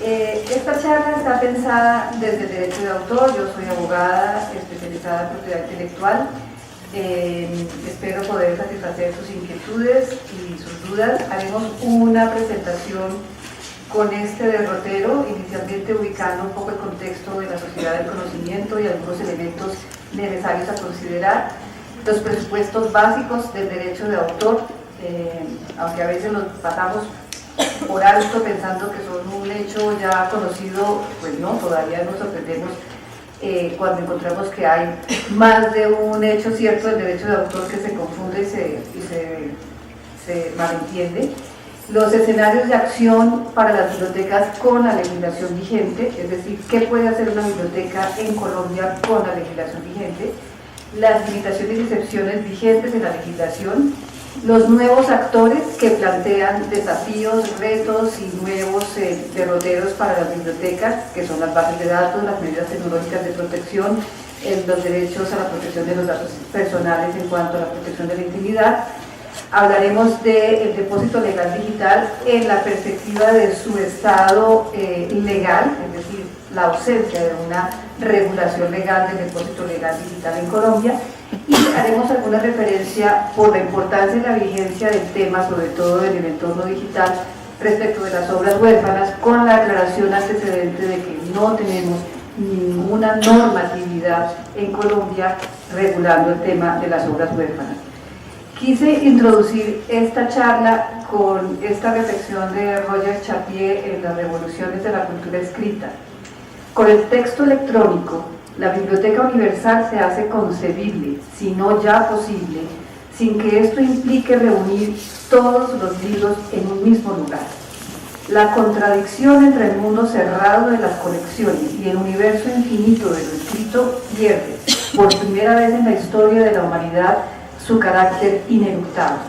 Esta charla está pensada desde el derecho de autor. Yo soy abogada especializada en propiedad intelectual. Espero poder satisfacer sus inquietudes y sus dudas. Haremos una presentación con este derrotero, inicialmente ubicando un poco el contexto de la sociedad del conocimiento y algunos elementos necesarios a considerar. Los presupuestos básicos del derecho de autor, aunque a veces los pasamos por alto pensando que son un hecho ya conocido, pues no, todavía nos sorprendemos cuando encontramos que hay más de un hecho cierto del derecho de autor que se confunde y se malentiende. Los escenarios de acción para las bibliotecas con la legislación vigente, es decir, qué puede hacer una biblioteca en Colombia con la legislación vigente, las limitaciones y excepciones vigentes en la legislación, los nuevos actores que plantean desafíos, retos y nuevos derroteros para las bibliotecas, que son las bases de datos, las medidas tecnológicas de protección, los derechos a la protección de los datos personales en cuanto a la protección de la intimidad. Hablaremos del depósito legal digital en la perspectiva de su estado legal, es decir, la ausencia de una regulación legal del depósito legal digital en Colombia, y haremos alguna referencia por la importancia y la vigencia del tema, sobre todo en el entorno digital, respecto de las obras huérfanas, con la aclaración antecedente de que no tenemos ninguna normatividad en Colombia regulando el tema de las obras huérfanas. Quise introducir esta charla con esta reflexión de Roger Chartier en las revoluciones de la cultura escrita. Con el texto electrónico, la biblioteca universal se hace concebible, si no ya posible, sin que esto implique reunir todos los libros en un mismo lugar. La contradicción entre el mundo cerrado de las colecciones y el universo infinito de lo escrito pierde, por primera vez en la historia de la humanidad, su carácter ineluctable.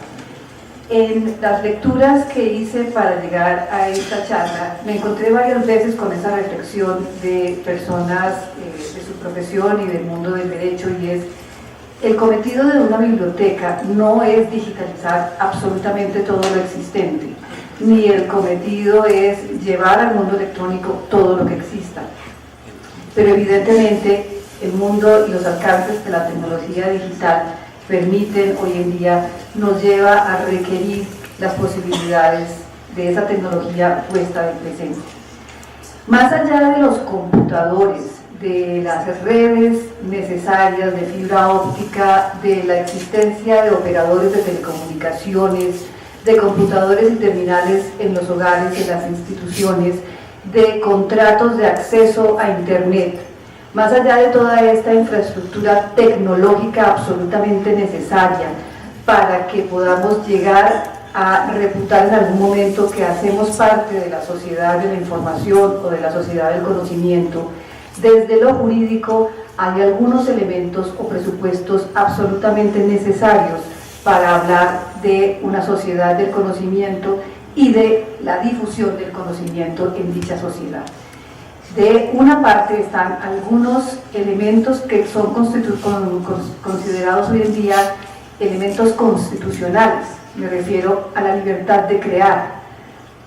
En las lecturas que hice para llegar a esta charla, me encontré varias veces con esa reflexión de personas de su profesión y del mundo del derecho, y es: el cometido de una biblioteca no es digitalizar absolutamente todo lo existente, ni el cometido es llevar al mundo electrónico todo lo que exista. Pero evidentemente el mundo y los alcances de la tecnología digital permiten hoy en día, nos lleva a requerir las posibilidades de esa tecnología puesta de presente. Más allá de los computadores, de las redes necesarias de fibra óptica, de la existencia de operadores de telecomunicaciones, de computadores y terminales en los hogares y en las instituciones, de contratos de acceso a Internet, más allá de toda esta infraestructura tecnológica absolutamente necesaria para que podamos llegar a reputar en algún momento que hacemos parte de la sociedad de la información o de la sociedad del conocimiento, desde lo jurídico hay algunos elementos o presupuestos absolutamente necesarios para hablar de una sociedad del conocimiento y de la difusión del conocimiento en dicha sociedad. De una parte están algunos elementos que son considerados hoy en día elementos constitucionales. Me refiero a la libertad de crear.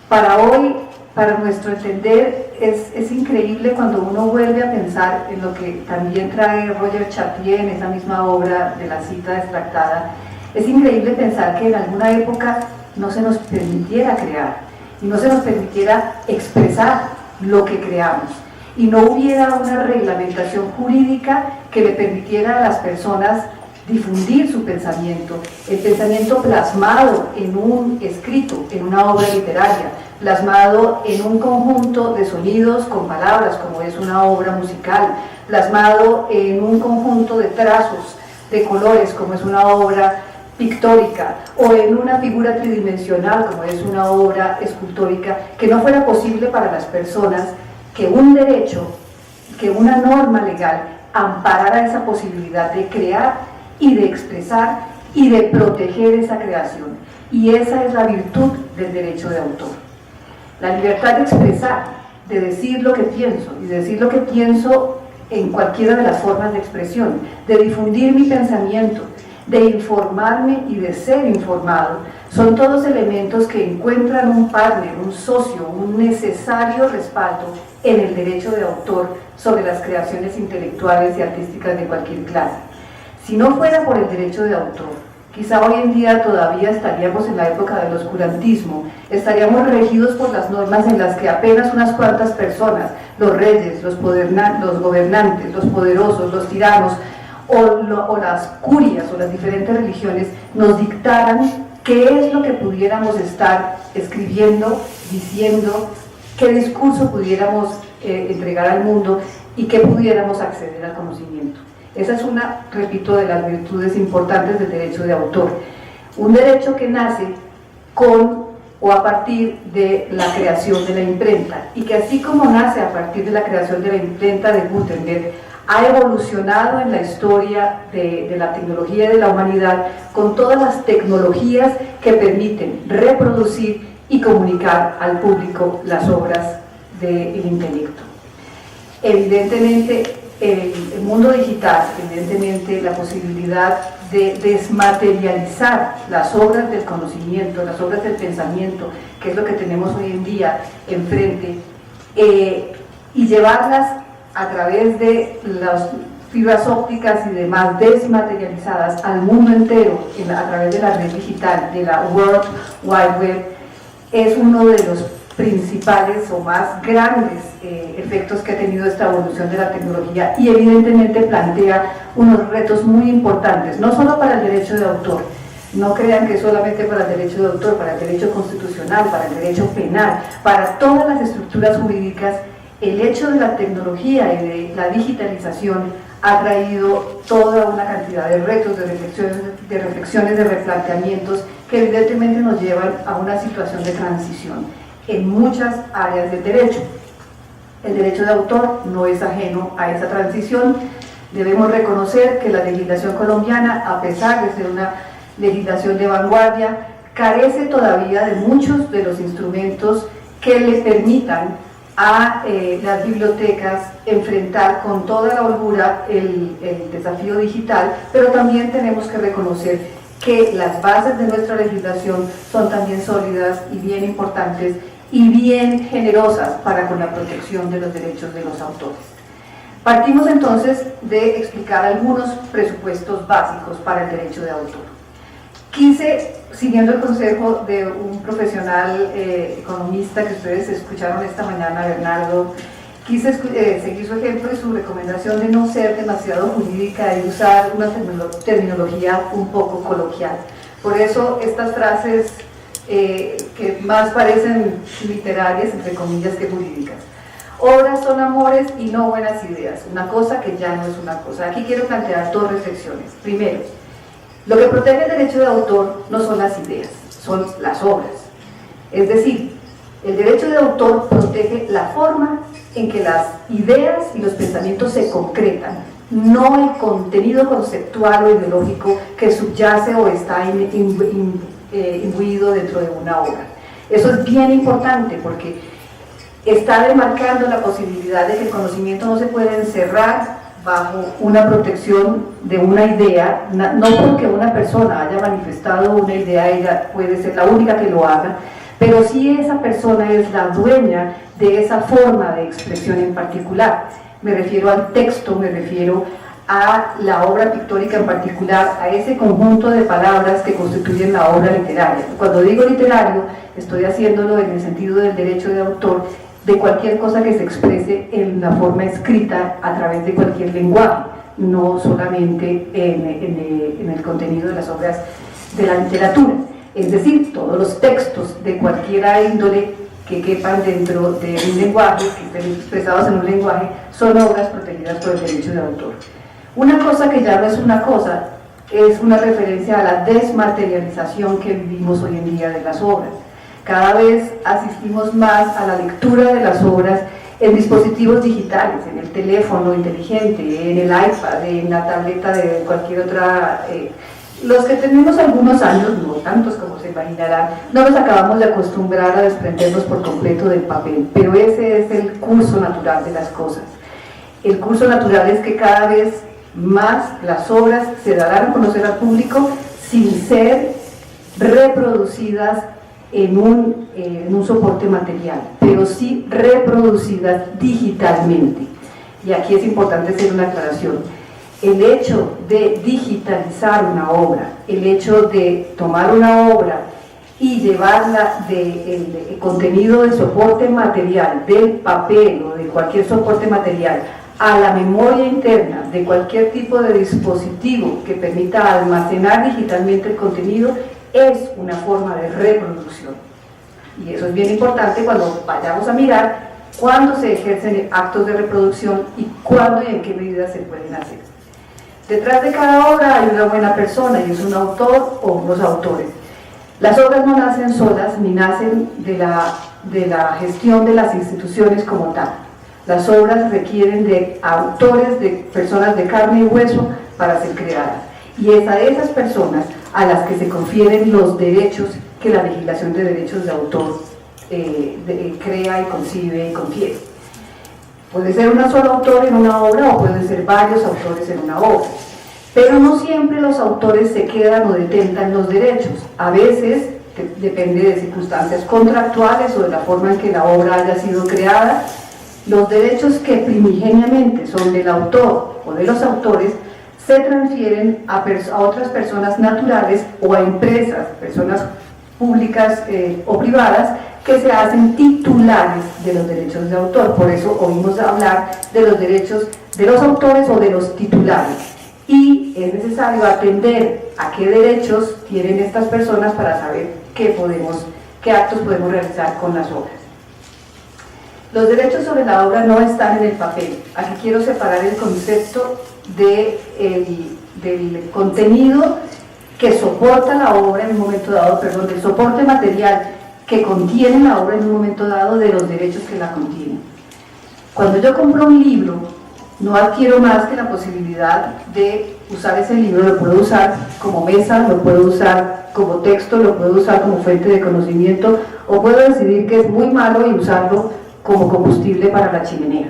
Para hoy, para nuestro entender, es increíble cuando uno vuelve a pensar en lo que también trae Roger Chartier en esa misma obra de la cita extractada. Es increíble pensar que en alguna época no se nos permitiera crear y no se nos permitiera expresar lo que creamos, y no hubiera una reglamentación jurídica que le permitiera a las personas difundir su pensamiento, el pensamiento plasmado en un escrito, en una obra literaria, plasmado en un conjunto de sonidos con palabras, como es una obra musical, plasmado en un conjunto de trazos, de colores, como es una obra pictórica, o en una figura tridimensional, como es una obra escultórica, que no fuera posible para las personas que un derecho, que una norma legal amparara esa posibilidad de crear y de expresar y de proteger esa creación. Y esa es la virtud del derecho de autor. La libertad de expresar, de decir lo que pienso, y de decir lo que pienso en cualquiera de las formas de expresión, de difundir mi pensamiento, de informarme y de ser informado, Son todos elementos que encuentran un partner, un socio, un necesario respaldo en el derecho de autor sobre las creaciones intelectuales y artísticas de cualquier clase. Si no fuera por el derecho de autor, quizá hoy en día todavía estaríamos en la época del oscurantismo, estaríamos regidos por las normas en las que apenas unas cuantas personas, los reyes, los gobernantes, los poderosos, los tiranos, o las curias o las diferentes religiones nos dictaran qué es lo que pudiéramos estar escribiendo, diciendo, qué discurso pudiéramos entregar al mundo y qué pudiéramos acceder al conocimiento. Esa es una, repito, de las virtudes importantes del derecho de autor. Un derecho que nace con o a partir de la creación de la imprenta, y que así como nace a partir de la creación de la imprenta de Gutenberg, ha evolucionado en la historia de la tecnología y de la humanidad con todas las tecnologías que permiten reproducir y comunicar al público las obras del intelecto. Evidentemente, el mundo digital, evidentemente la posibilidad de desmaterializar las obras del conocimiento, las obras del pensamiento, que es lo que tenemos hoy en día enfrente, y llevarlas a través de las fibras ópticas y demás desmaterializadas al mundo entero a través de la red digital, de la World Wide Web, es uno de los principales o más grandes efectos que ha tenido esta evolución de la tecnología, y evidentemente plantea unos retos muy importantes, no solo para el derecho de autor. No crean que solamente para el derecho de autor, para el derecho constitucional, para el derecho penal, para todas las estructuras jurídicas. El hecho de la tecnología y de la digitalización ha traído toda una cantidad de retos, de reflexiones, de replanteamientos que evidentemente nos llevan a una situación de transición en muchas áreas del derecho. El derecho de autor no es ajeno a esa transición. Debemos reconocer que la legislación colombiana, a pesar de ser una legislación de vanguardia, carece todavía de muchos de los instrumentos que le permitan a las bibliotecas enfrentar con toda la holgura el desafío digital, pero también tenemos que reconocer que las bases de nuestra legislación son también sólidas y bien importantes y bien generosas para con la protección de los derechos de los autores. Partimos entonces de explicar algunos presupuestos básicos para el derecho de autor. Quise, siguiendo el consejo de un profesional economista que ustedes escucharon esta mañana, Bernardo, quise seguir su ejemplo y su recomendación de no ser demasiado jurídica y usar una terminología un poco coloquial. Por eso estas frases que más parecen literarias, entre comillas, que jurídicas. Obras son amores y no buenas ideas, una cosa que ya no es una cosa. Aquí quiero plantear dos reflexiones. Primero, lo que protege el derecho de autor no son las ideas, son las obras. Es decir, el derecho de autor protege la forma en que las ideas y los pensamientos se concretan, no el contenido conceptual o ideológico que subyace o está imbuido dentro de una obra. Eso es bien importante porque está demarcando la posibilidad de que el conocimiento no se puede encerrar bajo una protección de una idea, no porque una persona haya manifestado una idea, ella puede ser la única que lo haga, pero sí esa persona es la dueña de esa forma de expresión en particular. Me refiero al texto, me refiero a la obra pictórica en particular, a ese conjunto de palabras que constituyen la obra literaria. Cuando digo literario, estoy haciéndolo en el sentido del derecho de autor, de cualquier cosa que se exprese en la forma escrita a través de cualquier lenguaje, no solamente en el contenido de las obras de la literatura. Es decir, todos los textos de cualquier índole que quepan dentro de un lenguaje, que estén expresados en un lenguaje, son obras protegidas por el derecho de autor. Una cosa que ya no es una cosa, es una referencia a la desmaterialización que vivimos hoy en día de las obras. Cada vez asistimos más a la lectura de las obras en dispositivos digitales, en el teléfono inteligente, en el iPad, en la tableta de cualquier otra. Los que tenemos algunos años, no tantos como se imaginarán, no nos acabamos de acostumbrar a desprendernos por completo del papel, pero ese es el curso natural de las cosas. El curso natural es que cada vez más las obras se darán a conocer al público sin ser reproducidas en un soporte material, pero sí reproducidas digitalmente. Y aquí es importante hacer una aclaración. El hecho de digitalizar una obra, el hecho de tomar una obra y llevarla del contenido de soporte material, del papel o de cualquier soporte material, a la memoria interna de cualquier tipo de dispositivo que permita almacenar digitalmente el contenido, es una forma de reproducción. Y eso es bien importante cuando vayamos a mirar cuándo se ejercen actos de reproducción y cuándo y en qué medida se pueden hacer. Detrás de cada obra hay una buena persona y es un autor o unos autores. Las obras no nacen solas ni nacen de la gestión de las instituciones como tal. Las obras requieren de autores, de personas de carne y hueso para ser creadas. Y es a esas personas a las que se confieren los derechos que la legislación de derechos de autor crea y concibe y confiere. Puede ser un solo autor en una obra o pueden ser varios autores en una obra. Pero no siempre los autores se quedan o detentan los derechos. A veces, depende de circunstancias contractuales o de la forma en que la obra haya sido creada, los derechos que primigeniamente son del autor o de los autores se transfieren a otras personas naturales o a empresas, personas públicas o privadas, que se hacen titulares de los derechos de autor. Por eso oímos hablar de los derechos de los autores o de los titulares. Y es necesario atender a qué derechos tienen estas personas para saber qué actos podemos realizar con las obras. Los derechos sobre la obra no están en el papel. Aquí quiero separar el concepto del contenido que soporta la obra en un momento dado, perdón, del soporte material que contiene la obra en un momento dado, de los derechos que la contienen. Cuando yo compro un libro, no adquiero más que la posibilidad de usar ese libro. Lo puedo usar como mesa, lo puedo usar como texto, lo puedo usar como fuente de conocimiento, o puedo decidir que es muy malo y usarlo como combustible para la chimenea.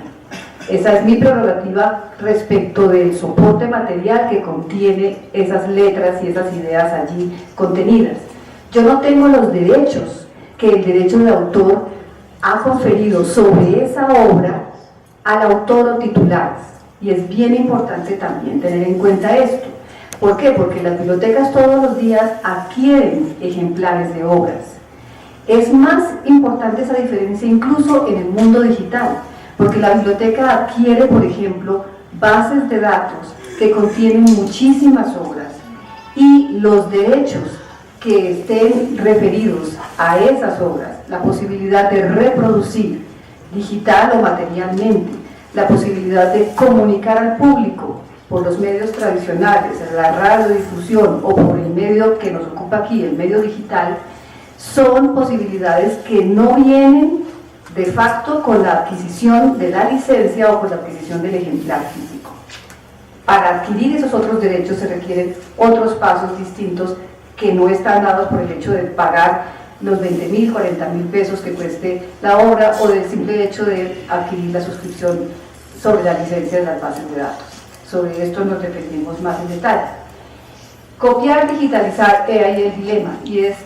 Esa es mi prerrogativa respecto del soporte material que contiene esas letras y esas ideas allí contenidas. Yo no tengo los derechos que el derecho de autor ha conferido sobre esa obra al autor o titulares. Y es bien importante también tener en cuenta esto. ¿Por qué? Porque las bibliotecas todos los días adquieren ejemplares de obras. Es más importante esa diferencia incluso en el mundo digital, porque la biblioteca adquiere, por ejemplo, bases de datos que contienen muchísimas obras, y los derechos que estén referidos a esas obras, la posibilidad de reproducir digital o materialmente, la posibilidad de comunicar al público por los medios tradicionales, la radiodifusión o por el medio que nos ocupa aquí, el medio digital, son posibilidades que no vienen de facto con la adquisición de la licencia o con la adquisición del ejemplar físico. Para adquirir esos otros derechos se requieren otros pasos distintos que no están dados por el hecho de pagar los 20.000, 40.000 pesos que cueste la obra, o del simple hecho de adquirir la suscripción sobre la licencia de las bases de datos. Sobre esto nos referimos más en detalle. Copiar, digitalizar, ahí el dilema, y es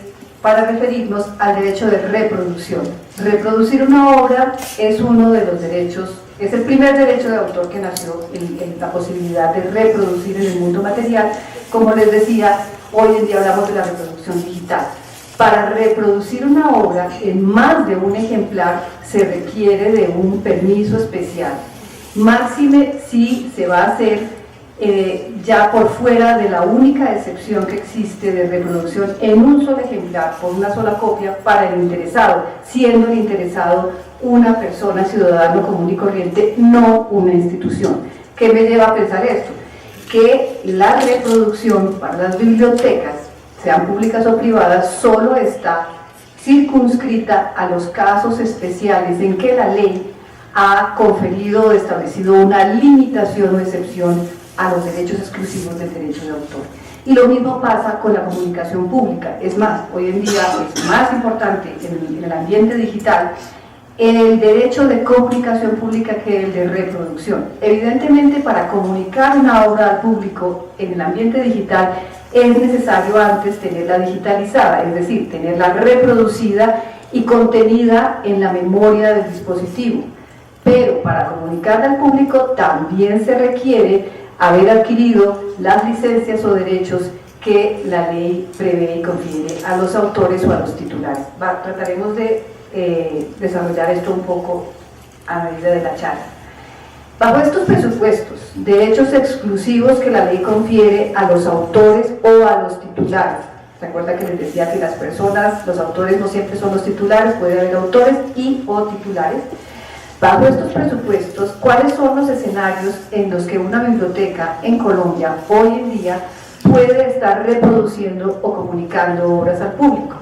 para referirnos al derecho de reproducción. Reproducir una obra es uno de los derechos, es el primer derecho de autor que nació en la posibilidad de reproducir en el mundo material. Como les decía, hoy en día hablamos de la reproducción digital. Para reproducir una obra en más de un ejemplar se requiere de un permiso especial, máxime si se va a hacer ya por fuera de la única excepción que existe de reproducción en un solo ejemplar, por una sola copia, para el interesado, siendo el interesado una persona, ciudadano común y corriente, no una institución. ¿Qué me lleva a pensar esto? Que la reproducción para las bibliotecas, sean públicas o privadas, solo está circunscrita a los casos especiales en que la ley ha conferido o establecido una limitación o excepción a los derechos exclusivos del derecho de autor. Y lo mismo pasa con la comunicación pública. Es más, hoy en día es más importante en el ambiente digital el derecho de comunicación pública que el de reproducción. Evidentemente, para comunicar una obra al público en el ambiente digital es necesario antes tenerla digitalizada, es decir, tenerla reproducida y contenida en la memoria del dispositivo. Pero para comunicarla al público también se requiere haber adquirido las licencias o derechos que la ley prevé y confiere a los autores o a los titulares. Trataremos de desarrollar esto un poco a medida de la charla. Bajo estos presupuestos, derechos exclusivos que la ley confiere a los autores o a los titulares. ¿Se acuerda que les decía que las personas, los autores no siempre son los titulares, puede haber autores y o titulares? Bajo estos presupuestos, ¿cuáles son los escenarios en los que una biblioteca en Colombia hoy en día puede estar reproduciendo o comunicando obras al público?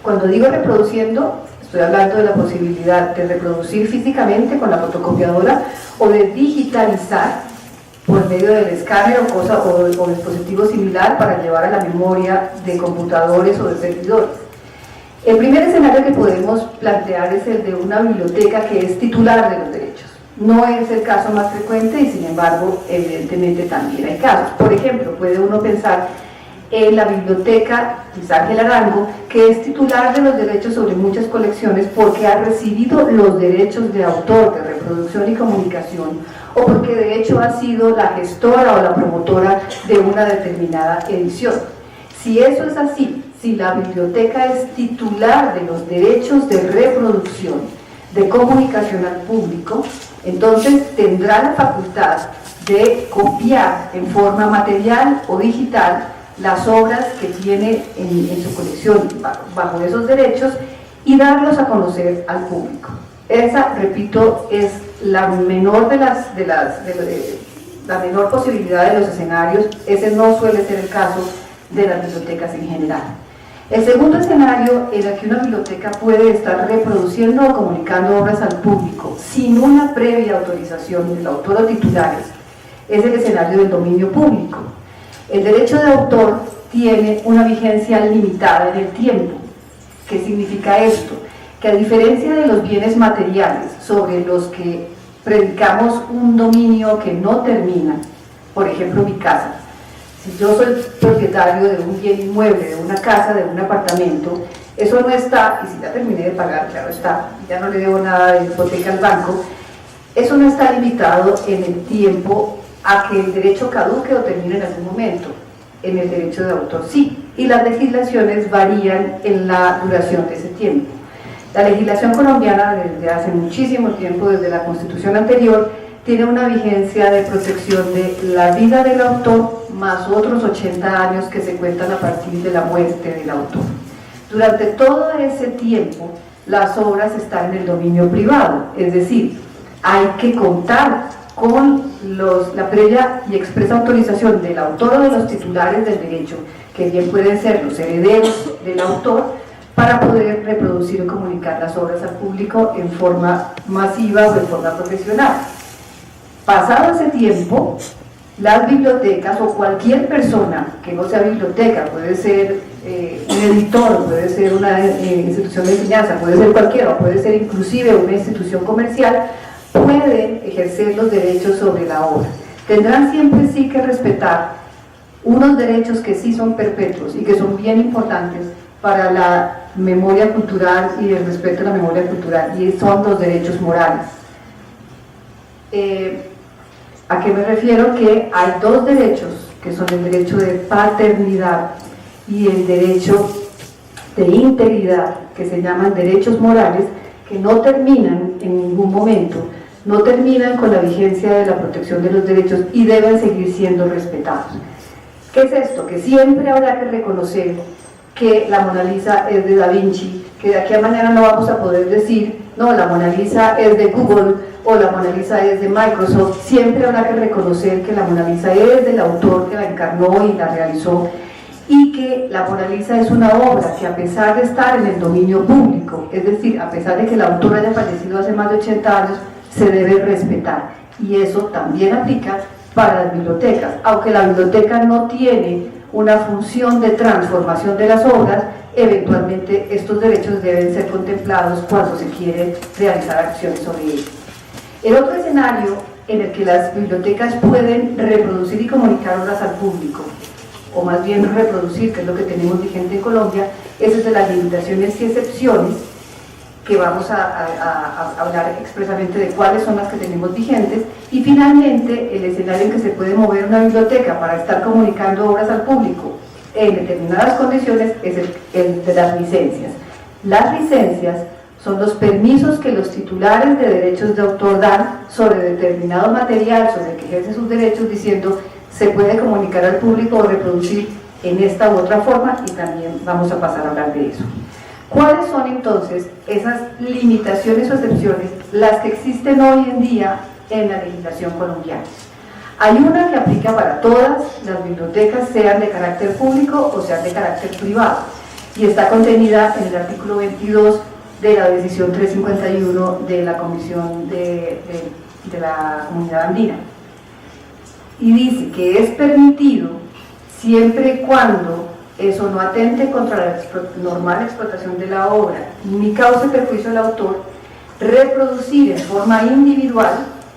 Cuando digo reproduciendo, estoy hablando de la posibilidad de reproducir físicamente con la fotocopiadora o de digitalizar por medio del escáner o dispositivo similar para llevar a la memoria de computadores o de servidores. El primer escenario que podemos plantear es el de una biblioteca que es titular de los derechos. No es el caso más frecuente y sin embargo, evidentemente también hay casos. Por ejemplo, puede uno pensar en la biblioteca Isaac Ángel Arango, que es titular de los derechos sobre muchas colecciones porque ha recibido los derechos de autor, de reproducción y comunicación, o porque de hecho ha sido la gestora o la promotora de una determinada edición. Si eso es así, si la biblioteca es titular de los derechos de reproducción, de comunicación al público, entonces tendrá la facultad de copiar en forma material o digital las obras que tiene en su colección bajo esos derechos y darlos a conocer al público. Esa, repito, es la menor la menor posibilidad de los escenarios. Ese no suele ser el caso de las bibliotecas en general. El segundo escenario en el que una biblioteca puede estar reproduciendo o comunicando obras al público sin una previa autorización del autor o titulares es el escenario del dominio público. El derecho de autor tiene una vigencia limitada en el tiempo. ¿Qué significa esto? Que a diferencia de los bienes materiales sobre los que predicamos un dominio que no termina, por ejemplo mi casa, si yo soy propietario de un bien inmueble, de una casa, de un apartamento, eso no está, y si ya terminé de pagar, claro está, ya no le debo nada de hipoteca al banco, eso no está limitado en el tiempo a que el derecho caduque o termine en algún momento. En el derecho de autor sí, y las legislaciones varían en la duración de ese tiempo. La legislación colombiana desde hace muchísimo tiempo, desde la Constitución anterior, tiene una vigencia de protección de la vida del autor más otros 80 años que se cuentan a partir de la muerte del autor. Durante todo ese tiempo, las obras están en el dominio privado, es decir, hay que contar con la previa y expresa autorización del autor o de los titulares del derecho, que bien pueden ser los herederos del autor, para poder reproducir o comunicar las obras al público en forma masiva o en forma profesional. Pasado ese tiempo, las bibliotecas o cualquier persona que no sea biblioteca, puede ser un editor, puede ser una institución de enseñanza, puede ser cualquiera, puede ser inclusive una institución comercial, pueden ejercer los derechos sobre la obra. Tendrán siempre sí que respetar unos derechos que sí son perpetuos y que son bien importantes para la memoria cultural y el respeto a la memoria cultural, y son los derechos morales. ¿A qué me refiero? Que hay dos derechos, que son el derecho de paternidad y el derecho de integridad, que se llaman derechos morales, que no terminan en ningún momento, no terminan con la vigencia de la protección de los derechos y deben seguir siendo respetados. ¿Qué es esto? Que siempre habrá que reconocer que la Mona Lisa es de Da Vinci, que de aquí a mañana no vamos a poder decir, no, la Mona Lisa es de Google o la Mona Lisa es de Microsoft. Siempre habrá que reconocer que la Mona Lisa es del autor que la encarnó y la realizó, y que la Mona Lisa es una obra que, a pesar de estar en el dominio público, es decir, a pesar de que el autor haya fallecido hace más de 80 años, se debe respetar, y eso también aplica para las bibliotecas. Aunque la biblioteca no tiene una función de transformación de las obras, eventualmente estos derechos deben ser contemplados cuando se quiere realizar acciones sobre ellos. El otro escenario en el que las bibliotecas pueden reproducir y comunicar obras al público o más bien reproducir, que es lo que tenemos vigente en Colombia, esa es de las limitaciones y excepciones, que vamos a hablar expresamente de cuáles son las que tenemos vigentes, y finalmente el escenario en que se puede mover una biblioteca para estar comunicando obras al público en determinadas condiciones es el de las licencias. Las licencias son los permisos que los titulares de derechos de autor dan sobre determinado material, sobre el que ejerce sus derechos, diciendo se puede comunicar al público o reproducir en esta u otra forma, y también vamos a pasar a hablar de eso. ¿Cuáles son entonces esas limitaciones o excepciones, las que existen hoy en día en la legislación colombiana? Hay una que aplica para todas las bibliotecas, sean de carácter público o sean de carácter privado, y está contenida en el artículo 22 de la decisión 351 de la Comisión de la Comunidad Andina. Y dice que es permitido, siempre y cuando eso no atente contra la normal explotación de la obra, ni cause perjuicio al autor, reproducir en forma individual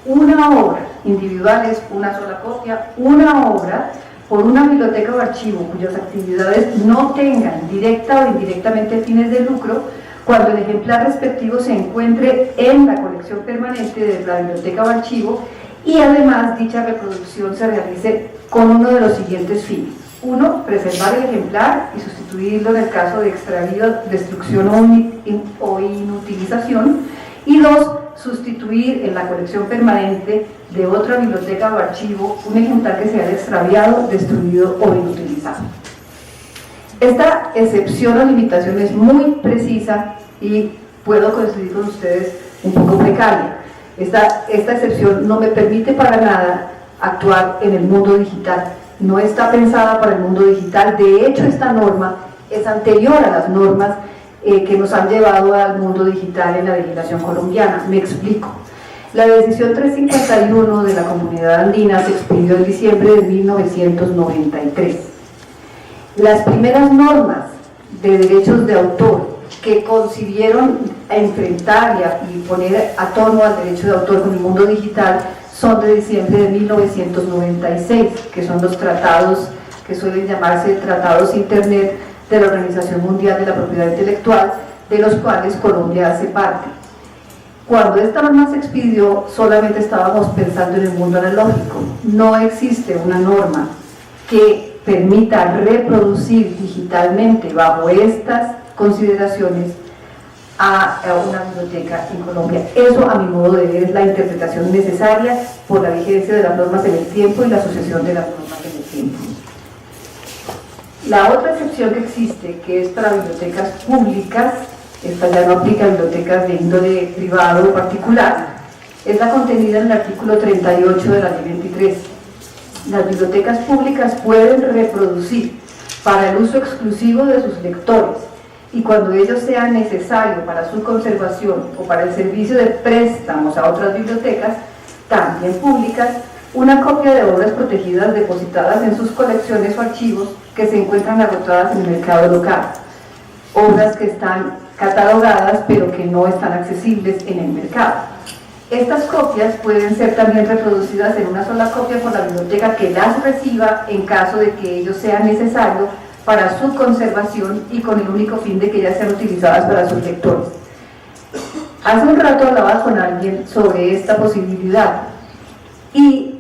una obra, individual es una sola copia, una obra por una biblioteca o archivo cuyas actividades no tengan directa o indirectamente fines de lucro, cuando el ejemplar respectivo se encuentre en la colección permanente de la biblioteca o archivo, y además dicha reproducción se realice con uno de los siguientes fines. 1. Preservar el ejemplar y sustituirlo en el caso de extravío, destrucción o inutilización. Y 2. Sustituir en la colección permanente de otra biblioteca o archivo un ejemplar que se haya extraviado, destruido o inutilizado. Esta excepción o limitación es muy precisa y puedo coincidir con ustedes un poco precaria. Esta excepción no me permite para nada actuar en el mundo digital. No está pensada para el mundo digital. De hecho, esta norma es anterior a las normas que nos han llevado al mundo digital en la legislación colombiana. Me explico. La decisión 351 de la Comunidad Andina se expidió en diciembre de 1993. Las primeras normas de derechos de autor que concibieron a enfrentar y poner a tono al derecho de autor con el mundo digital son de diciembre de 1996, que son los tratados que suelen llamarse tratados Internet de la Organización Mundial de la Propiedad Intelectual, de los cuales Colombia hace parte. Cuando esta norma se expidió, solamente estábamos pensando en el mundo analógico. No existe una norma que permita reproducir digitalmente bajo estas consideraciones a una biblioteca en Colombia. Eso, a mi modo de ver, es la interpretación necesaria por la vigencia de las normas en el tiempo y la sucesión de las normas en el tiempo. La otra excepción que existe, que es para bibliotecas públicas, esta ya no aplica a bibliotecas de índole privado o particular, es la contenida en el artículo 38 de la Ley 23. Las bibliotecas públicas pueden reproducir para el uso exclusivo de sus lectores, y cuando ello sea necesario para su conservación o para el servicio de préstamos a otras bibliotecas, también públicas, una copia de obras protegidas depositadas en sus colecciones o archivos que se encuentran agotadas en el mercado local, obras que están catalogadas pero que no están accesibles en el mercado. Estas copias pueden ser también reproducidas en una sola copia por la biblioteca que las reciba en caso de que ello sea necesario para su conservación y con el único fin de que ellas sean utilizadas para sus lectores. Hace un rato hablaba con alguien sobre esta posibilidad y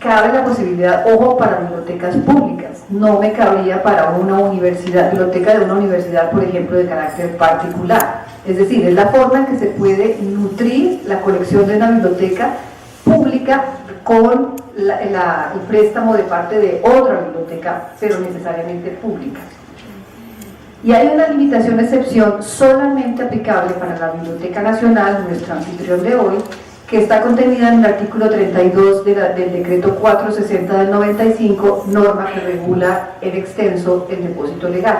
cabe la posibilidad, ojo, para bibliotecas públicas, no me cabría para una universidad, biblioteca de una universidad, por ejemplo, de carácter particular. Es decir, es la forma en que se puede nutrir la colección de una biblioteca pública con el préstamo de parte de otra biblioteca, pero necesariamente pública. Y hay una limitación, excepción, solamente aplicable para la Biblioteca Nacional, nuestro anfitrión de hoy, que está contenida en el artículo 32 del decreto 460 del 95, norma que regula en extenso el depósito legal.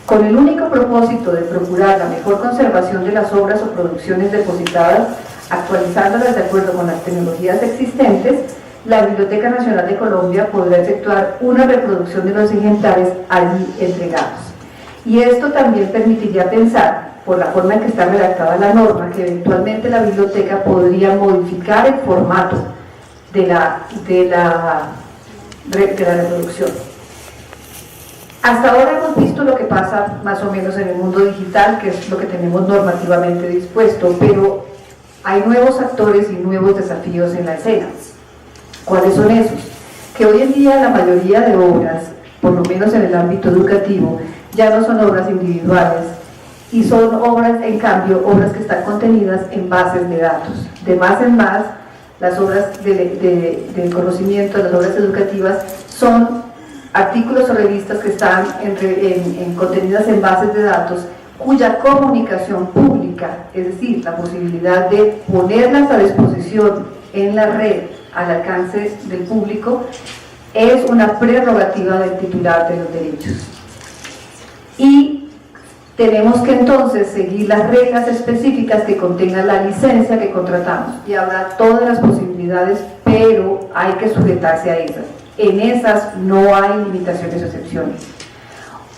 Con el único propósito de procurar la mejor conservación de las obras o producciones depositadas, actualizándolas de acuerdo con las tecnologías existentes, la Biblioteca Nacional de Colombia podrá efectuar una reproducción de los ejemplares allí entregados. Y esto también permitiría pensar, por la forma en que está redactada la norma, que eventualmente la biblioteca podría modificar el formato de la reproducción. Hasta ahora hemos visto lo que pasa más o menos en el mundo digital, que es lo que tenemos normativamente dispuesto, pero hay nuevos actores y nuevos desafíos en la escena. ¿Cuáles son esos? Que hoy en día la mayoría de obras, por lo menos en el ámbito educativo, ya no son obras individuales y son obras, en cambio, obras que están contenidas en bases de datos. De más en más, las obras de conocimiento, las obras educativas, son artículos o revistas que están contenidas en bases de datos cuya comunicación pública, es decir, la posibilidad de ponerlas a disposición en la red al alcance del público, es una prerrogativa del titular de los derechos. Y tenemos que entonces seguir las reglas específicas que contengan la licencia que contratamos, y habrá todas las posibilidades, pero hay que sujetarse a esas. En esas no hay limitaciones o excepciones.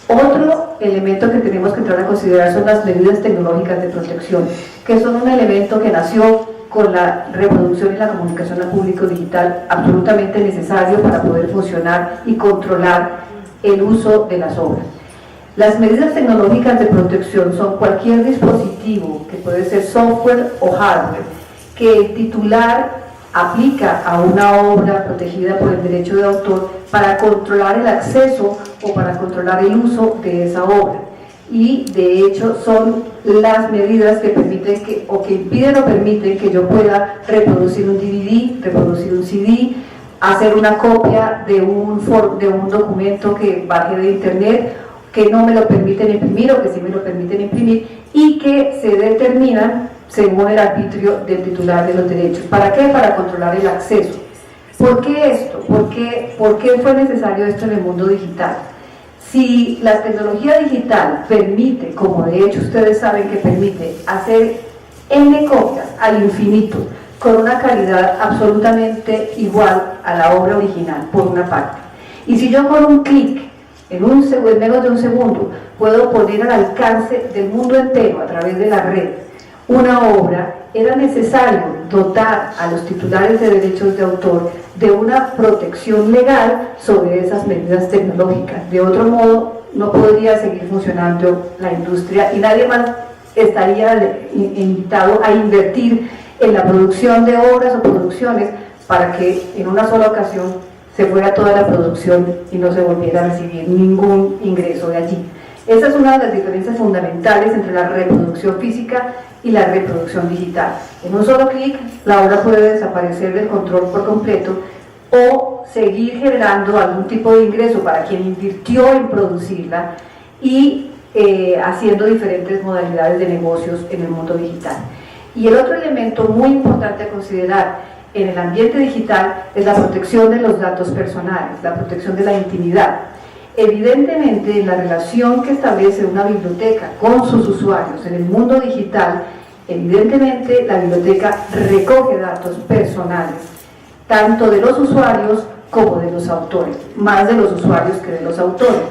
Otro elemento que tenemos que entrar a considerar son las medidas tecnológicas de protección, que son un elemento que nació con la reproducción y la comunicación al público digital, absolutamente necesario para poder funcionar y controlar el uso de las obras. Las medidas tecnológicas de protección son cualquier dispositivo, que puede ser software o hardware, que el titular aplica a una obra protegida por el derecho de autor para controlar el acceso o para controlar el uso de esa obra. Y de hecho son las medidas que permiten o que impiden o permiten que yo pueda reproducir un DVD, reproducir un CD, hacer una copia de un documento que baje de internet, que no me lo permiten imprimir o que sí me lo permiten imprimir, y que se determinan según el arbitrio del titular de los derechos. ¿Para qué? Para controlar el acceso. ¿Por qué esto? ¿Por qué fue necesario esto en el mundo digital? Si la tecnología digital permite, como de hecho ustedes saben que permite, hacer N copias al infinito, con una calidad absolutamente igual a la obra original, por una parte. Y si yo con un clic, en menos de un segundo, puedo poner al alcance del mundo entero a través de la red una obra, era necesario dotar a los titulares de derechos de autor de una protección legal sobre esas medidas tecnológicas. De otro modo, no podría seguir funcionando la industria y nadie más estaría invitado a invertir en la producción de obras o producciones para que en una sola ocasión se fuera toda la producción y no se volviera a recibir ningún ingreso de allí. Esa es una de las diferencias fundamentales entre la reproducción física y la reproducción digital. En un solo clic, la obra puede desaparecer del control por completo o seguir generando algún tipo de ingreso para quien invirtió en producirla y haciendo diferentes modalidades de negocios en el mundo digital. Y el otro elemento muy importante a considerar en el ambiente digital es la protección de los datos personales, la protección de la intimidad. Evidentemente, la relación que establece una biblioteca con sus usuarios en el mundo digital, evidentemente la biblioteca recoge datos personales, tanto de los usuarios como de los autores, más de los usuarios que de los autores.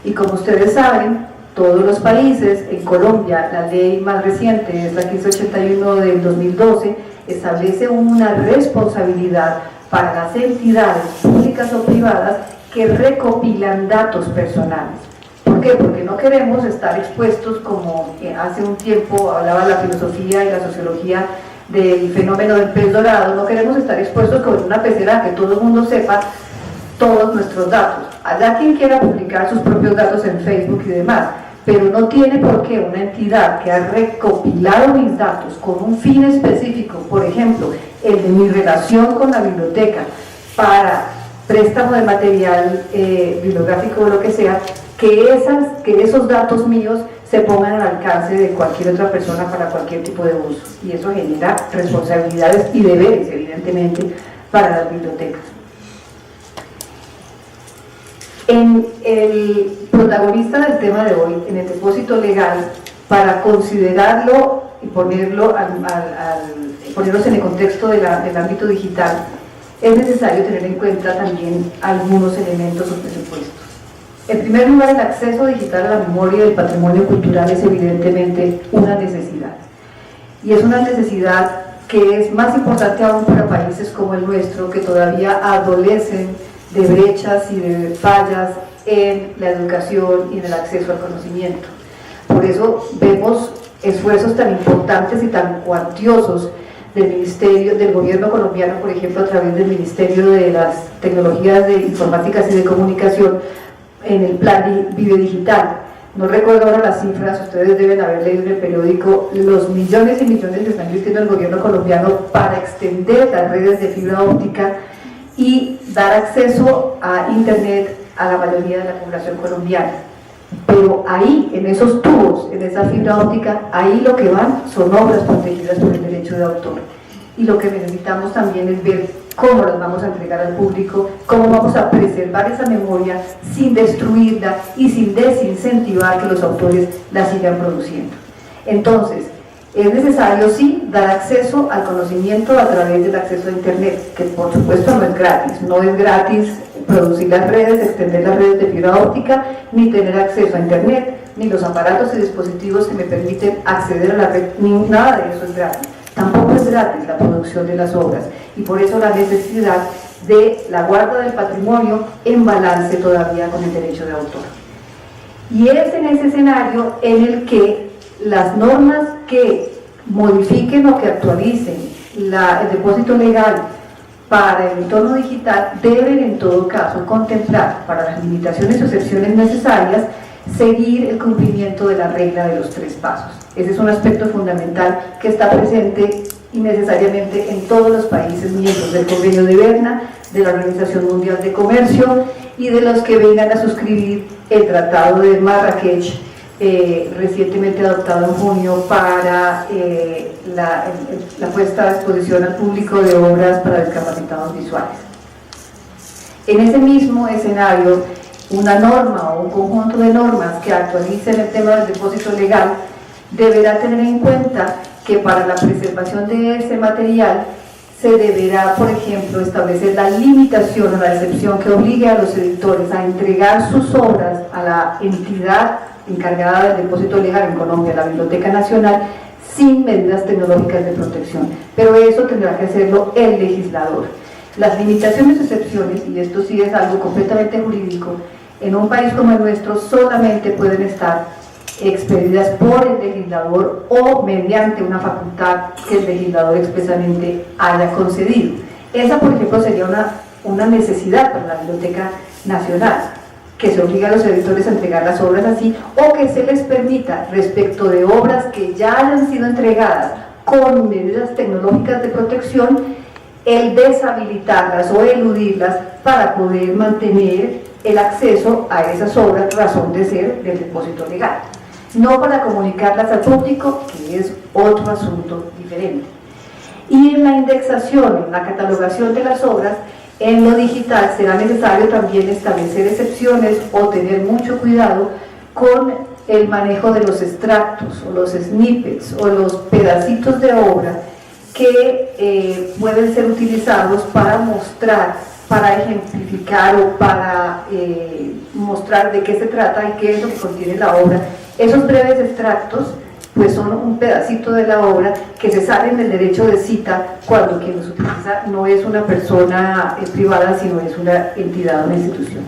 Y como ustedes saben, todos los países, en Colombia, la ley más reciente es la 1581 del 2012, establece una responsabilidad para las entidades públicas o privadas que recopilan datos personales. ¿Por qué? Porque no queremos estar expuestos, como hace un tiempo hablaba la filosofía y la sociología del fenómeno del pez dorado, no queremos estar expuestos como en una pecera que todo el mundo sepa todos nuestros datos. Habrá quien quiera publicar sus propios datos en Facebook y demás, pero no tiene por qué una entidad que ha recopilado mis datos con un fin específico, por ejemplo, el de mi relación con la biblioteca, para préstamo de material bibliográfico o lo que sea, que esos datos míos se pongan al alcance de cualquier otra persona para cualquier tipo de uso. Y eso genera responsabilidades y deberes, evidentemente, para las bibliotecas. En el protagonista del tema de hoy, en el depósito legal, para considerarlo y ponerlos en el contexto del ámbito digital, es necesario tener en cuenta también algunos elementos o presupuestos. En primer lugar, el acceso digital a la memoria y el patrimonio cultural es evidentemente una necesidad. Y es una necesidad que es más importante aún para países como el nuestro, que todavía adolecen de brechas y de fallas en la educación y en el acceso al conocimiento. Por eso vemos esfuerzos tan importantes y tan cuantiosos del Ministerio, del gobierno colombiano, por ejemplo, a través del Ministerio de las Tecnologías de Informáticas y de Comunicación, en el plan Biodigital. No recuerdo ahora las cifras, ustedes deben haber leído en el periódico los millones y millones que está invirtiendo el gobierno colombiano para extender las redes de fibra óptica y dar acceso a Internet a la mayoría de la población colombiana. Pero ahí, en esos tubos, en esa fibra óptica, ahí lo que van son obras protegidas por el derecho de autor. Y lo que necesitamos también es ver cómo las vamos a entregar al público, cómo vamos a preservar esa memoria sin destruirla y sin desincentivar que los autores la sigan produciendo. Entonces, es necesario sí dar acceso al conocimiento a través del acceso a Internet, que por supuesto no es gratis producir las redes, extender las redes de fibra óptica, ni tener acceso a Internet, ni los aparatos y dispositivos que me permiten acceder a la red, ni nada de eso es gratis. Tampoco es gratis la producción de las obras, y por eso la necesidad de la guarda del patrimonio en balance todavía con el derecho de autor. Y es en ese escenario en el que las normas que modifiquen o que actualicen el depósito legal para el entorno digital deben en todo caso contemplar, para las limitaciones o excepciones necesarias, seguir el cumplimiento de la regla de los 3 pasos. Ese es un aspecto fundamental que está presente innecesariamente en todos los países miembros del Convenio de Berna, de la Organización Mundial de Comercio y de los que vengan a suscribir el Tratado de Marrakech, recientemente adoptado en junio para la puesta a disposición al público de obras para discapacitados visuales. En ese mismo escenario, una norma o un conjunto de normas que actualicen el tema del depósito legal deberá tener en cuenta que para la preservación de ese material se deberá, por ejemplo, establecer la limitación o la excepción que obligue a los editores a entregar sus obras a la entidad encargada del depósito legal en Colombia, la Biblioteca Nacional, sin medidas tecnológicas de protección. Pero eso tendrá que hacerlo el legislador. Las limitaciones o excepciones, y esto sí es algo completamente jurídico, en un país como el nuestro solamente pueden estar expedidas por el legislador o mediante una facultad que el legislador expresamente haya concedido. Esa, por ejemplo, sería una necesidad para la Biblioteca Nacional, que se obliga a los editores a entregar las obras así, o que se les permita, respecto de obras que ya hayan sido entregadas con medidas tecnológicas de protección, el deshabilitarlas o eludirlas para poder mantener el acceso a esas obras, razón de ser del depósito legal. No para comunicarlas al público, que es otro asunto diferente. Y en la indexación, en la catalogación de las obras, en lo digital será necesario también establecer excepciones o tener mucho cuidado con el manejo de los extractos o los snippets o los pedacitos de obra que pueden ser utilizados para mostrar, para ejemplificar o para mostrar de qué se trata y qué es lo que contiene la obra. Esos breves extractos pues son un pedacito de la obra que se salen del derecho de cita cuando quien los utiliza no es una persona privada, sino es una entidad o una institución.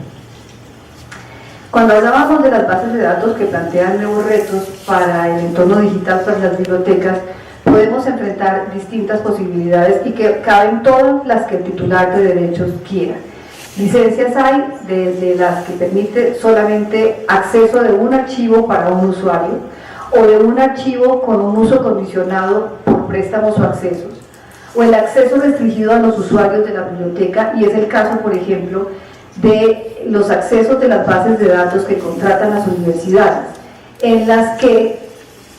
Cuando hablábamos de las bases de datos que plantean nuevos retos para el entorno digital, para las bibliotecas, podemos enfrentar distintas posibilidades y que caben todas las que el titular de derechos quiera. Licencias hay desde las que permite solamente acceso de un archivo para un usuario o de un archivo con un uso condicionado por préstamos o accesos, o el acceso restringido a los usuarios de la biblioteca, y es el caso, por ejemplo, de los accesos de las bases de datos que contratan las universidades, en las que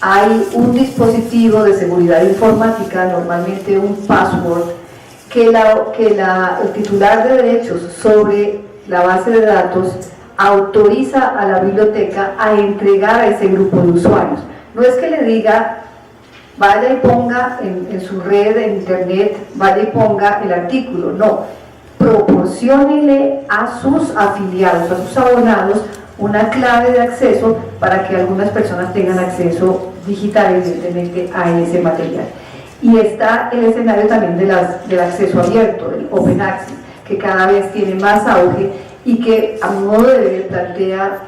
hay un dispositivo de seguridad informática, normalmente un password, que el titular de derechos sobre la base de datos autoriza a la biblioteca a entregar a ese grupo de usuarios. No es que le diga, vaya y ponga en su red de internet, vaya y ponga el artículo, no. Proporciónele a sus afiliados, a sus abonados, una clave de acceso para que algunas personas tengan acceso digital, evidentemente, a ese material. Y está el escenario también del acceso abierto, del Open Access, que cada vez tiene más auge y que a modo de deber plantea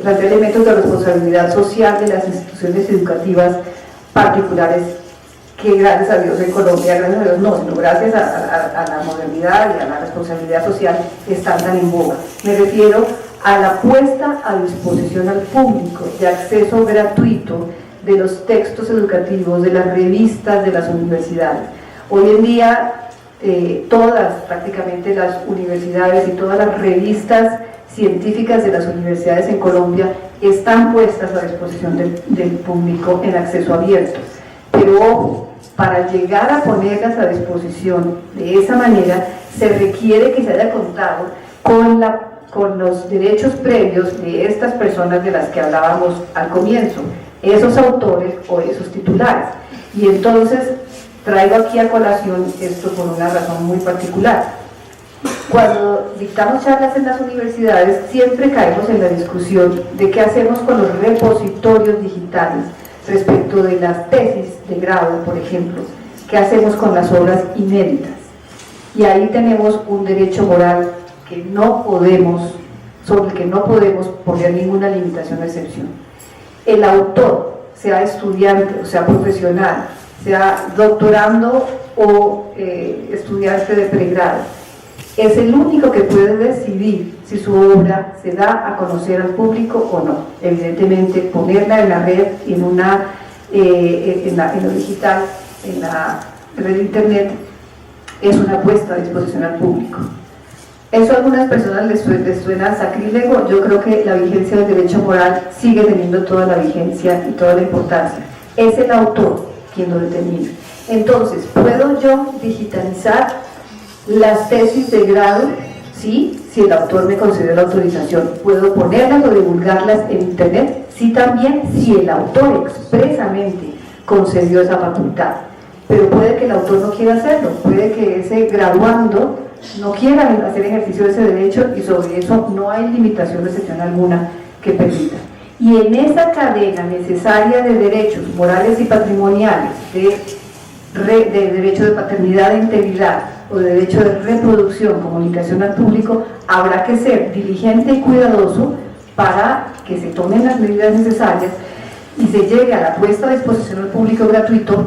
plantea elementos de responsabilidad social de las instituciones educativas particulares que gracias a Dios en Colombia, gracias a Dios no, sino gracias a la modernidad y a la responsabilidad social están tan en boga. Me refiero a la puesta a disposición al público de acceso gratuito de los textos educativos, de las revistas de las universidades. Hoy en día prácticamente las universidades y todas las revistas científicas de las universidades en Colombia están puestas a disposición del público en acceso abierto. Pero ojo, para llegar a ponerlas a disposición de esa manera, se requiere que se haya contado con los derechos previos de estas personas de las que hablábamos al comienzo, esos autores o esos titulares. Y entonces traigo aquí a colación esto por una razón muy particular. Cuando dictamos charlas en las universidades, siempre caemos en la discusión de qué hacemos con los repositorios digitales respecto de las tesis de grado, por ejemplo, qué hacemos con las obras inéditas. Y ahí tenemos un derecho moral que sobre el que no podemos poner ninguna limitación o excepción. El autor, sea estudiante o sea profesional, sea doctorando o estudiante de pregrado, es el único que puede decidir si su obra se da a conocer al público o no. Evidentemente, ponerla en la red, en lo digital, en la red de internet, es una puesta a disposición al público. Eso a algunas personas les suena sacrílego. Yo creo que la vigencia del derecho moral sigue teniendo toda la vigencia y toda la importancia. Es el autor quien lo determina. Entonces, ¿puedo yo digitalizar las tesis de grado? Sí, si el autor me concede la autorización. ¿Puedo ponerlas o divulgarlas en internet? Sí, también, si el autor expresamente concedió esa facultad. Pero puede que el autor no quiera hacerlo, puede que ese graduando no quiera hacer ejercicio de ese derecho, y sobre eso no hay limitación o excepción alguna que permita. Y en esa cadena necesaria de derechos morales y patrimoniales, de derecho de paternidad e integridad, o de derecho de reproducción, comunicación al público, habrá que ser diligente y cuidadoso para que se tomen las medidas necesarias y se llegue a la puesta a disposición al público gratuito,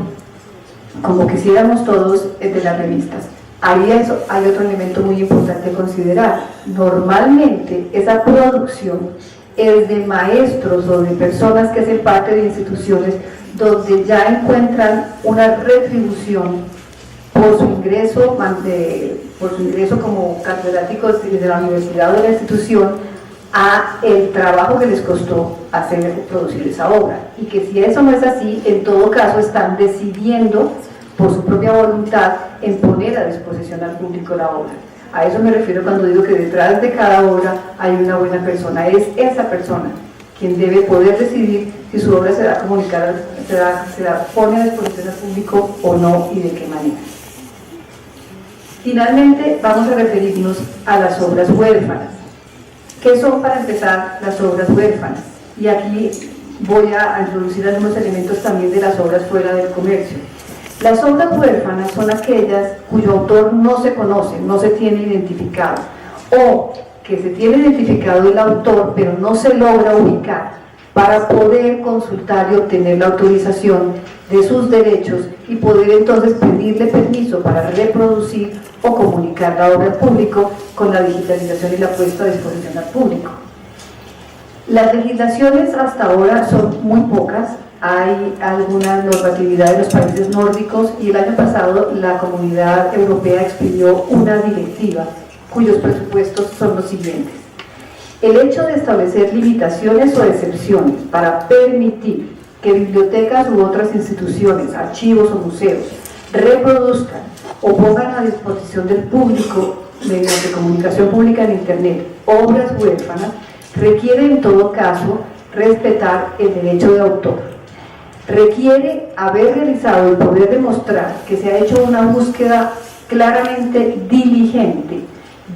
como quisiéramos todos, de las revistas. Ahí hay otro elemento muy importante a considerar. Normalmente esa producción es de maestros o de personas que hacen parte de instituciones donde ya encuentran una retribución por su ingreso como catedráticos de la universidad o de la institución a el trabajo que les costó producir esa obra. Y que si eso no es así, en todo caso están decidiendo por su propia voluntad en poner a disposición al público la obra. A eso me refiero cuando digo que detrás de cada obra hay una buena persona. Es esa persona quien debe poder decidir si su obra se da a comunicar, se la pone a disposición al público o no, y de qué manera. Finalmente vamos a referirnos a las obras huérfanas. ¿Qué son, para empezar, las obras huérfanas? Y aquí voy a introducir algunos elementos también de las obras fuera del comercio. Las obras huérfanas son aquellas cuyo autor no se conoce, no se tiene identificado, o que se tiene identificado el autor pero no se logra ubicar para poder consultar y obtener la autorización de sus derechos y poder entonces pedirle permiso para reproducir o comunicar la obra al público con la digitalización y la puesta a disposición al público. Las legislaciones hasta ahora son muy pocas. Hay alguna normatividad de los países nórdicos y el año pasado la Comunidad Europea expidió una directiva cuyos presupuestos son los siguientes. El hecho de establecer limitaciones o excepciones para permitir que bibliotecas u otras instituciones, archivos o museos reproduzcan o pongan a disposición del público mediante comunicación pública en Internet obras huérfanas requiere en todo caso respetar el derecho de autor. Requiere haber realizado y poder demostrar que se ha hecho una búsqueda claramente diligente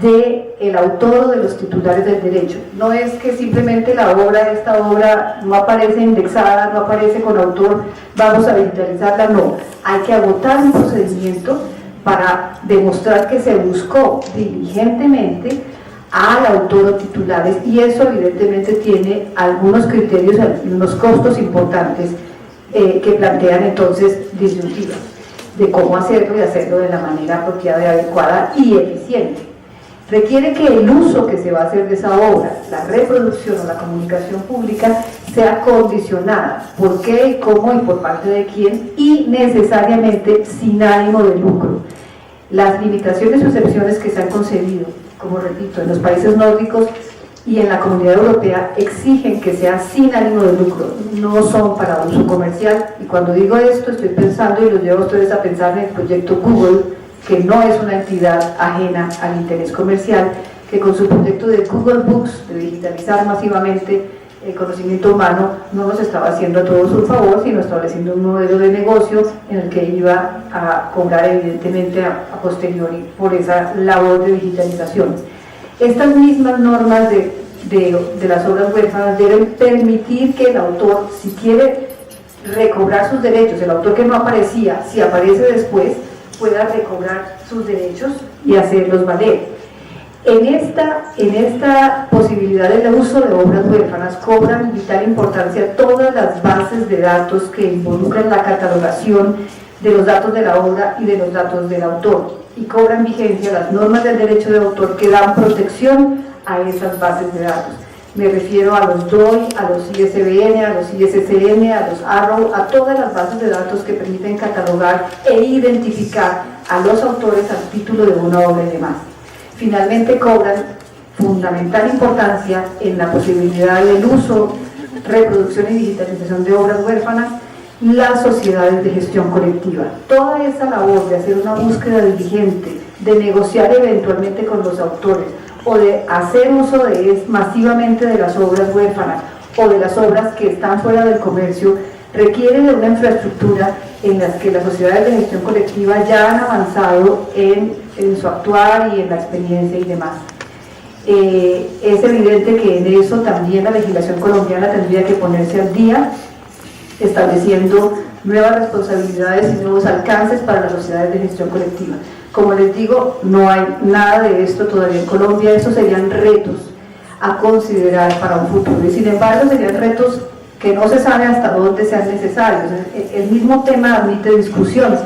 del autor o de los titulares del derecho. No es que simplemente esta obra no aparece indexada, no aparece con autor, vamos a digitalizarla, no. Hay que agotar un procedimiento para demostrar que se buscó diligentemente al autor o titulares, y eso evidentemente tiene algunos criterios, algunos costos importantes que plantean entonces disyuntivas de cómo hacerlo y hacerlo de la manera apropiada, adecuada y eficiente. Requiere que el uso que se va a hacer de esa obra, la reproducción o la comunicación pública, sea condicionada por qué, cómo y por parte de quién, y necesariamente sin ánimo de lucro. Las limitaciones o excepciones que se han concebido, como repito, en los países nórdicos y en la Comunidad Europea, exigen que sea sin ánimo de lucro, no son para uso comercial. Y cuando digo esto, estoy pensando, y los llevo a ustedes a pensar en el proyecto Google, que no es una entidad ajena al interés comercial, que con su proyecto de Google Books, de digitalizar masivamente el conocimiento humano, no nos estaba haciendo a todos un favor, sino estableciendo un modelo de negocio en el que iba a cobrar evidentemente a posteriori por esa labor de digitalización. Estas mismas normas de las obras huérfanas deben permitir que el autor, si quiere recobrar sus derechos, el autor que no aparecía, si aparece después, pueda recobrar sus derechos y hacerlos valer. En esta posibilidad del uso de obras huérfanas cobran vital importancia todas las bases de datos que involucran la catalogación de los datos de la obra y de los datos del autor, y cobran vigencia las normas del derecho de autor que dan protección a esas bases de datos. Me refiero a los DOI, a los ISBN, a los ISSN, a los ARROW, a todas las bases de datos que permiten catalogar e identificar a los autores al título de una obra y demás. Finalmente cobran fundamental importancia en la posibilidad del uso, reproducción y digitalización de obras huérfanas las sociedades de gestión colectiva. Toda esa labor de hacer una búsqueda diligente, de negociar eventualmente con los autores, o de hacer uso masivamente de las obras huérfanas o de las obras que están fuera del comercio, requiere de una infraestructura en la que las sociedades de gestión colectiva ya han avanzado en su actuar y en la experiencia y demás. Es evidente que en eso también la legislación colombiana tendría que ponerse al día, estableciendo nuevas responsabilidades y nuevos alcances para las sociedades de gestión colectiva. Como les digo, no hay nada de esto todavía en Colombia. Esos serían retos a considerar para un futuro, y sin embargo serían retos que no se sabe hasta dónde sean necesarios. El mismo tema admite discusión.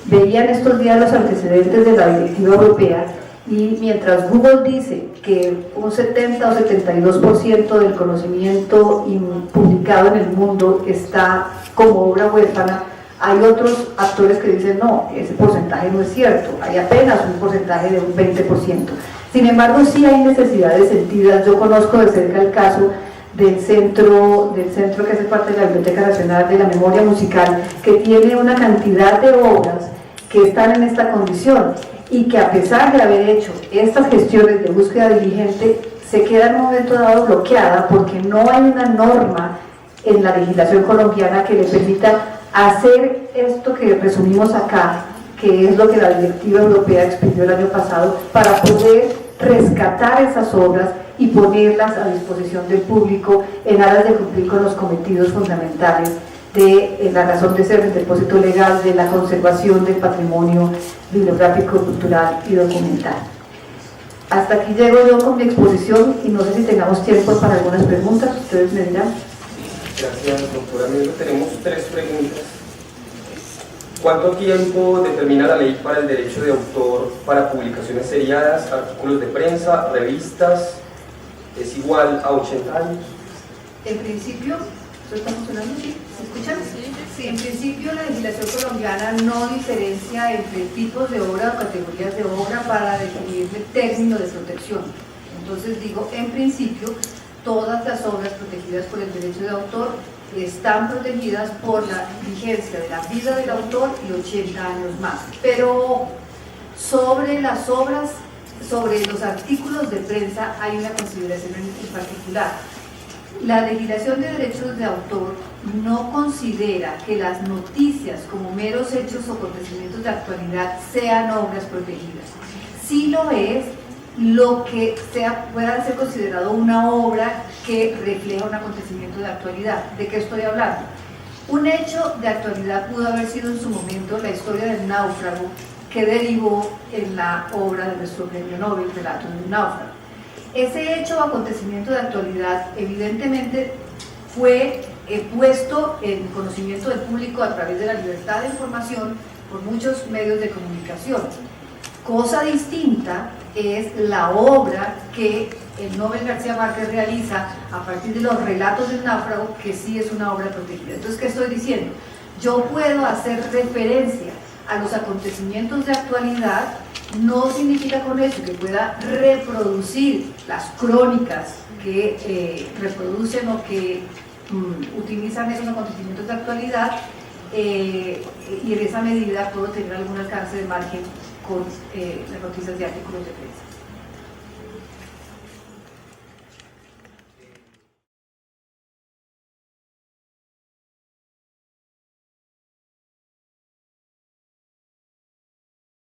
Veían estos días los antecedentes de la directiva europea, y mientras Google dice que un 70 o 72% del conocimiento publicado en el mundo está como obra huérfana, hay otros actores que dicen no, ese porcentaje no es cierto, hay apenas un porcentaje de un 20%. Sin embargo, sí hay necesidades sentidas. Yo conozco de cerca el caso del centro que hace parte de la Biblioteca Nacional de la Memoria Musical, que tiene una cantidad de obras que están en esta condición, y que a pesar de haber hecho estas gestiones de búsqueda diligente, se queda en un momento dado bloqueada porque no hay una norma en la legislación colombiana que le permita hacer esto que resumimos acá, que es lo que la directiva europea expidió el año pasado, para poder rescatar esas obras y ponerlas a disposición del público en aras de cumplir con los cometidos fundamentales de la razón de ser del depósito legal, de la conservación del patrimonio bibliográfico, cultural y documental. Hasta aquí llego yo con mi exposición, y no sé si tengamos tiempo para algunas preguntas, ustedes me dirán. Gracias, doctora Melo. Tenemos 3 preguntas. ¿Cuánto tiempo determina la ley para el derecho de autor para publicaciones seriadas, artículos de prensa, revistas? ¿Es igual a 80 años? En principio, ¿esto está funcionando? ¿Sí? ¿Se escuchan? Sí, en principio la legislación colombiana no diferencia entre tipos de obra o categorías de obra para definir el término de protección. Entonces digo, en principio, todas las obras protegidas por el derecho de autor están protegidas por la vigencia de la vida del autor y 80 años más. Pero sobre las obras, sobre los artículos de prensa, hay una consideración en particular. La legislación de derechos de autor no considera que las noticias como meros hechos o acontecimientos de actualidad sean obras protegidas. Sí lo es lo que pueda ser considerado una obra que refleja un acontecimiento de actualidad. ¿De qué estoy hablando? Un hecho de actualidad pudo haber sido en su momento la historia del náufrago que derivó en la obra de nuestro premio Nobel, Relatos de un náufrago. Ese hecho o acontecimiento de actualidad evidentemente fue puesto en conocimiento del público a través de la libertad de información por muchos medios de comunicación. Cosa distinta es la obra que el Nobel García Márquez realiza a partir de los relatos del náufrago, que sí es una obra protegida. Entonces, ¿qué estoy diciendo? Yo puedo hacer referencia a los acontecimientos de actualidad, no significa con eso que pueda reproducir las crónicas que reproducen o que utilizan esos acontecimientos de actualidad, y en esa medida puedo tener algún alcance de margen con las noticias de artículos de prensa.